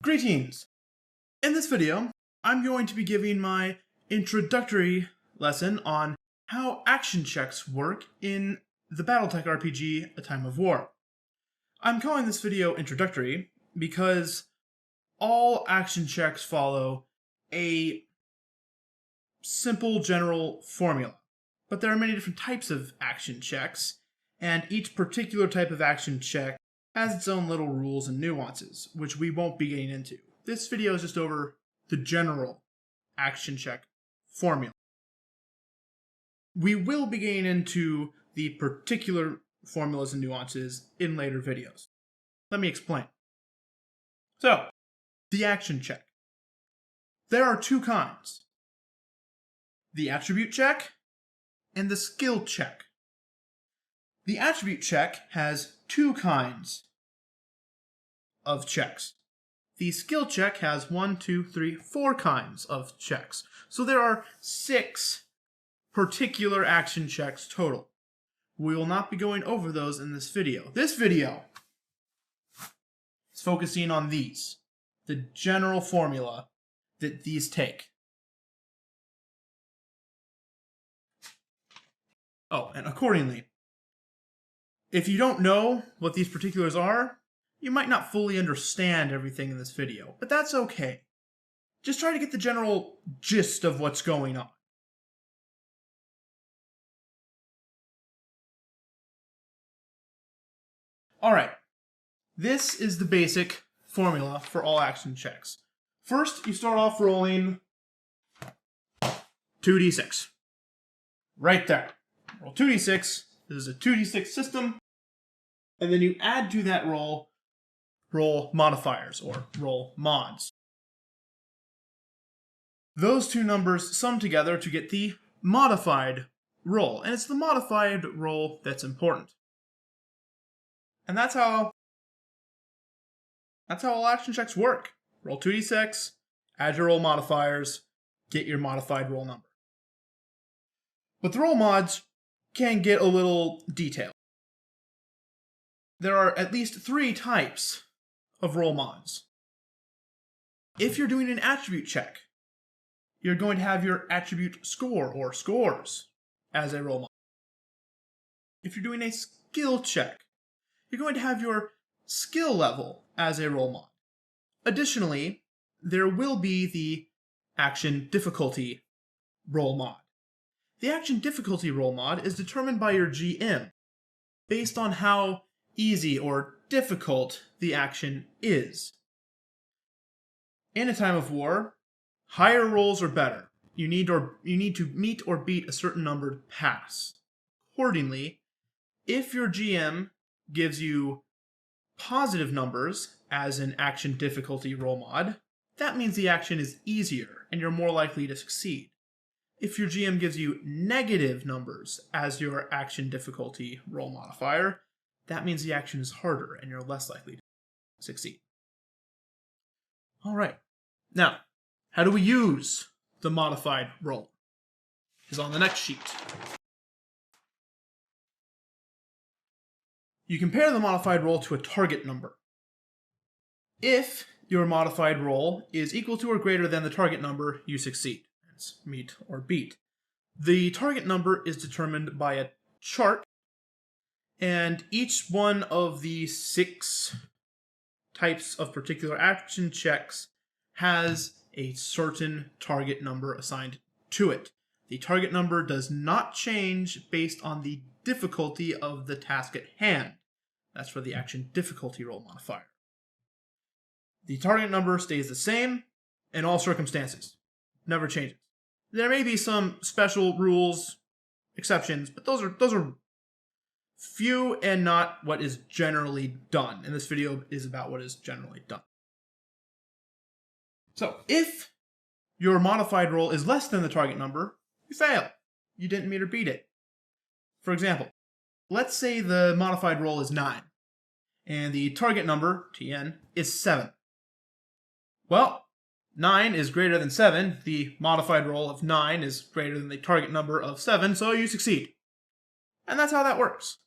Greetings! In this video, I'm going to be giving my introductory lesson on how action checks work in the BattleTech RPG, A Time of War. I'm calling this video introductory because all action checks follow a simple general formula. But there are many different types of action checks, and each particular type of action check has its own little rules and nuances, which we won't be getting into. This video is just over the general action check formula. We will be getting into the particular formulas and nuances in later videos. Let me explain. So, the action check. There are two kinds. The attribute check and the skill check. The attribute check has two kinds of checks. The skill check has 4 kinds of checks. So there are 6 particular action checks total. We will not be going over those in this video. This video is focusing on these, the general formula that these take. Oh, and accordingly, if you don't know what these particulars are, you might not fully understand everything in this video, but that's okay. Just try to get the general gist of what's going on. Alright, this is the basic formula for all action checks. First, you start off rolling 2d6. Right there. Roll 2d6. This is a 2d6 system. And then you add to that roll modifiers, or roll mods. Those two numbers sum together to get the modified roll. And it's the modified roll that's important. And that's how all action checks work. Roll 2d6, add your roll modifiers, get your modified roll number. But the roll mods can get a little detailed. There are at least 3 types of roll mods. If you're doing an attribute check, you're going to have your attribute score, or scores, as a roll mod. If you're doing a skill check, you're going to have your skill level as a roll mod. Additionally, there will be the action difficulty roll mod. The action difficulty roll mod is determined by your GM based on how easy or difficult the action is. In A Time of War, higher rolls are better. You need to meet or beat a certain number to pass. Accordingly, if your GM gives you positive numbers as an action difficulty roll mod, that means the action is easier and you're more likely to succeed. If your GM gives you negative numbers as your action difficulty roll modifier, that means the action is harder and you're less likely to succeed. Alright, now, how do we use the modified roll? Is on the next sheet. You compare the modified roll to a target number. If your modified roll is equal to or greater than the target number, you succeed. It's meet or beat. The target number is determined by a chart, and each one of the 6 types of particular action checks has a certain target number assigned to it. The target number does not change based on the difficulty of the task at hand. That's for the action difficulty roll modifier. The target number stays the same in all circumstances. Never changes. There may be some special rules, exceptions, but those are few and not what is generally done. And this video is about what is generally done. So, if your modified roll is less than the target number, you fail. You didn't meet or beat it. For example, let's say the modified roll is 9, and the target number, TN, is 7. Well, 9 is greater than 7. The modified roll of 9 is greater than the target number of 7, so you succeed. And that's how that works.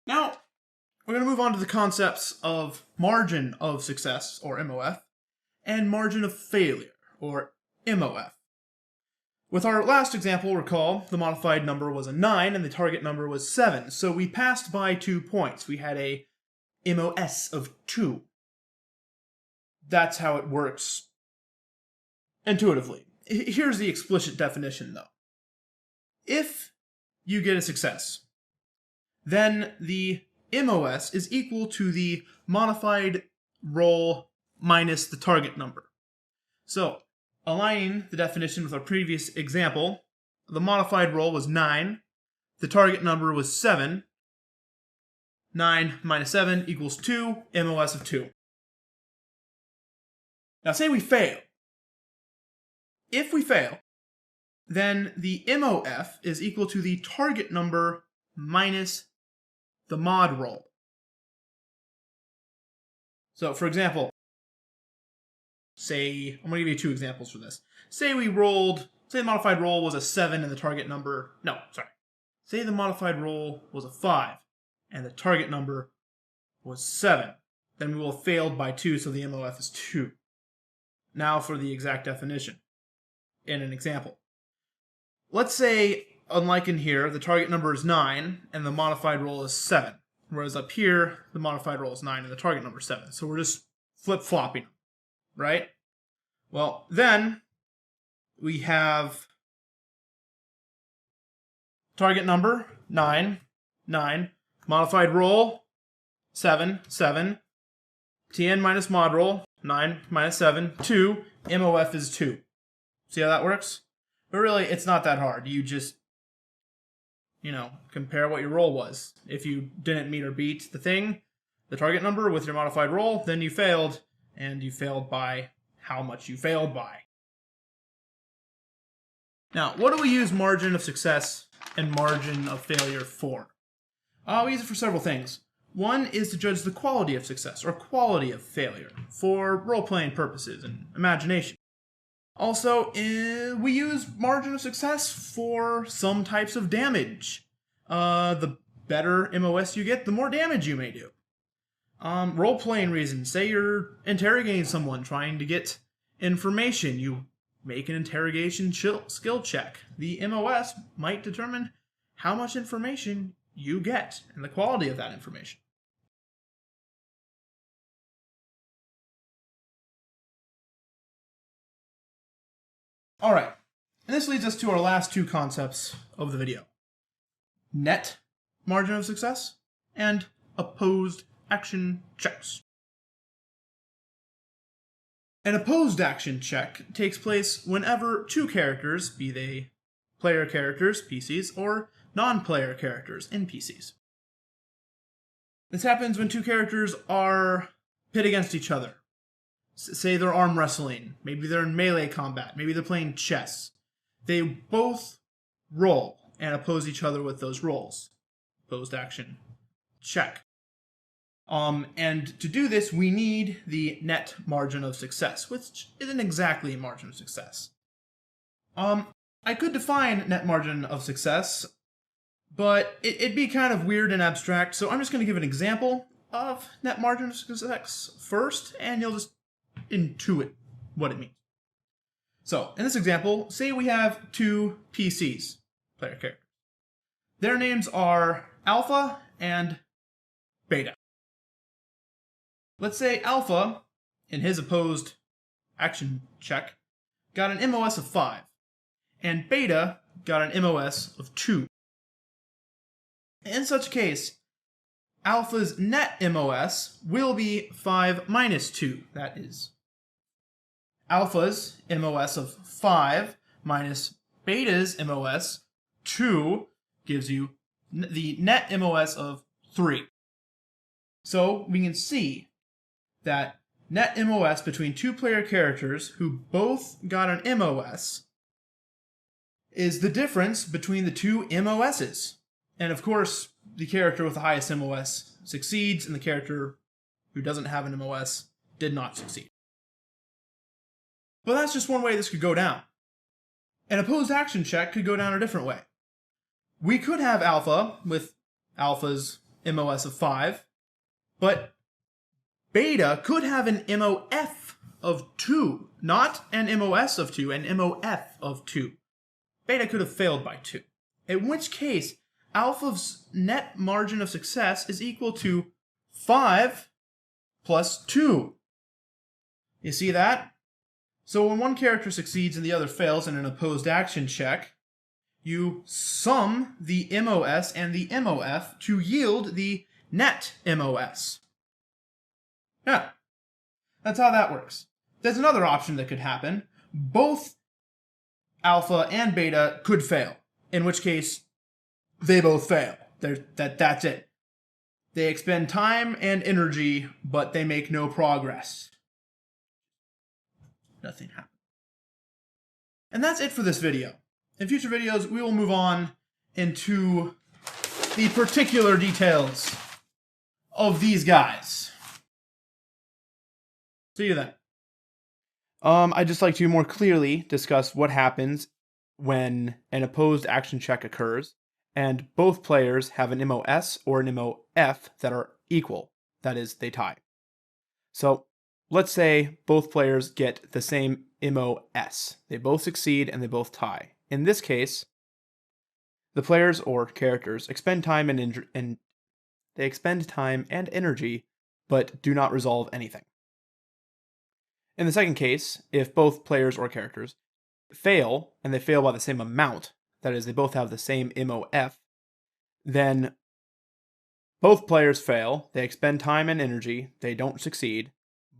Now, we're going to move on to the concepts of margin of success, or MOF, and margin of failure, or MOF. With our last example, recall, the modified number was a 9 and the target number was 7, so we passed by 2 points. We had a MOS of 2. That's how it works intuitively. Here's the explicit definition, though. If you get a success, then the MOS is equal to the modified roll minus the target number. So, aligning the definition with our previous example, the modified roll was 9, the target number was 7, 9 minus 7 equals 2, MOS of 2. Now say we fail. If we fail, then the MOF is equal to the target number minus the mod roll. So, for example, say, I'm going to give you 2 examples for this. Say the modified roll was a 7 and the target number, say the modified roll was a 5 and the target number was 7. Then we will have failed by 2, so the MOF is 2. Now for the exact definition in an example. Let's say, unlike in here, the target number is 9 and the modified roll is 7. Whereas up here, the modified roll is 9 and the target number is 7. So we're just flip-flopping them, right? Well, then we have target number 9, 9, modified roll 7, 7, TN minus mod roll 9 minus 7, 2, MOF is 2. See how that works? But really, it's not that hard. You just, compare what your roll was. If you didn't meet or beat the target number with your modified roll, then you failed, and you failed by how much you failed by. Now, what do we use margin of success and margin of failure for? We use it for several things. One is to judge the quality of success, or quality of failure, for role-playing purposes and imagination. Also, we use margin of success for some types of damage. The better MOS you get, the more damage you may do. Role-playing reasons. Say you're interrogating someone, trying to get information. You make an interrogation skill check. The MOS might determine how much information you get and the quality of that information. Alright, and this leads us to our last 2 concepts of the video. Net margin of success and opposed action checks. An opposed action check takes place whenever 2 characters, be they player characters, PCs, or non-player characters, NPCs. This happens when 2 characters are pit against each other. Say they're arm wrestling, maybe they're in melee combat, maybe they're playing chess. They both roll and oppose each other with those rolls. Opposed action check. And to do this, we need the net margin of success, which isn't exactly a margin of success. I could define net margin of success, but it'd be kind of weird and abstract, so I'm just going to give an example of net margin of success first, and you'll just intuit what it means. So, in this example, say we have 2 PCs, player characters. Their names are Alpha and Beta. Let's say Alpha, in his opposed action check, got an MOS of 5, and Beta got an MOS of 2. In such a case, Alpha's net MOS will be 5 minus 2. That is, Alpha's MOS of 5 minus Beta's MOS 2 gives you the net MOS of 3. So we can see that net MOS between 2 player characters who both got an MOS is the difference between the 2 MOSs. And of course, the character with the highest MOS succeeds, and the character who doesn't have an MOS did not succeed. But that's just one way this could go down. An opposed action check could go down a different way. We could have Alpha with Alpha's MOS of 5, but beta could have an MOF of 2, not an MOS of 2, an MOF of 2. Beta could have failed by 2, in which case alpha's net margin of success is equal to 5 plus 2. You see that? So when one character succeeds and the other fails in an opposed action check, you sum the MOS and the MOF to yield the net MOS. Yeah, that's how that works. There's another option that could happen. Both alpha and beta could fail, in which case they both fail. That's it. They expend time and energy, but they make no progress. Nothing happens. And that's it for this video. In future videos, we will move on into the particular details of these guys. See you then. I'd just like to more clearly discuss what happens when an opposed action check occurs and both players have an MOS or an MOF that are equal. That is, they tie. So let's say both players get the same MOS. They both succeed and they both tie. In this case, the players or characters expend time and energy, but do not resolve anything. In the second case, if both players or characters fail, and they fail by the same amount, that is, they both have the same MOF, then both players fail, they expend time and energy, they don't succeed,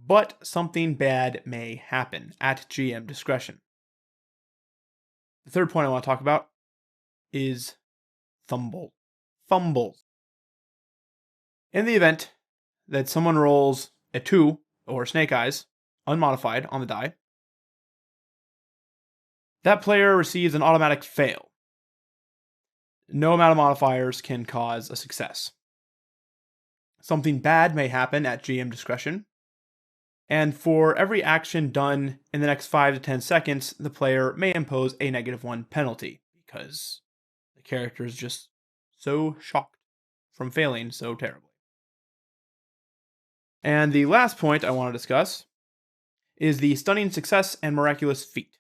but something bad may happen at GM discretion. The third point I want to talk about is fumbles. In the event that someone rolls a 2 or Snake Eyes, unmodified, on the die, that player receives an automatic fail. No amount of modifiers can cause a success. Something bad may happen at GM discretion, and for every action done in the next 5 to 10 seconds, the player may impose a -1 penalty, because the character is just so shocked from failing so terribly. And the last point I want to discuss is the stunning success and miraculous feat.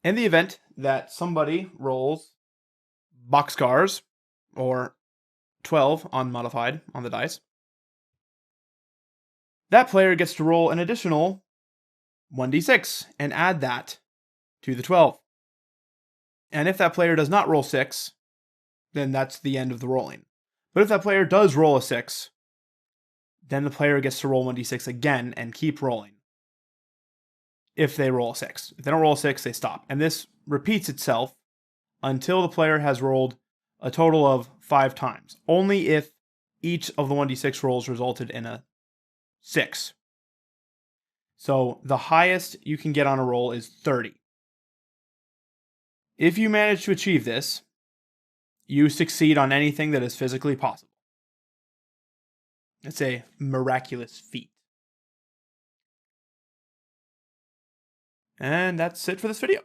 In the event that somebody rolls boxcars, or 12 unmodified on the dice, that player gets to roll an additional 1d6 and add that to the 12. And if that player does not roll 6, then that's the end of the rolling. But if that player does roll a 6, then the player gets to roll 1d6 again and keep rolling. If they roll a 6. If they don't roll a 6, they stop. And this repeats itself until the player has rolled a total of 5 times. Only if each of the 1d6 rolls resulted in a 6. So the highest you can get on a roll is 30. If you manage to achieve this, you succeed on anything that is physically possible. It's a miraculous feat. And that's it for this video.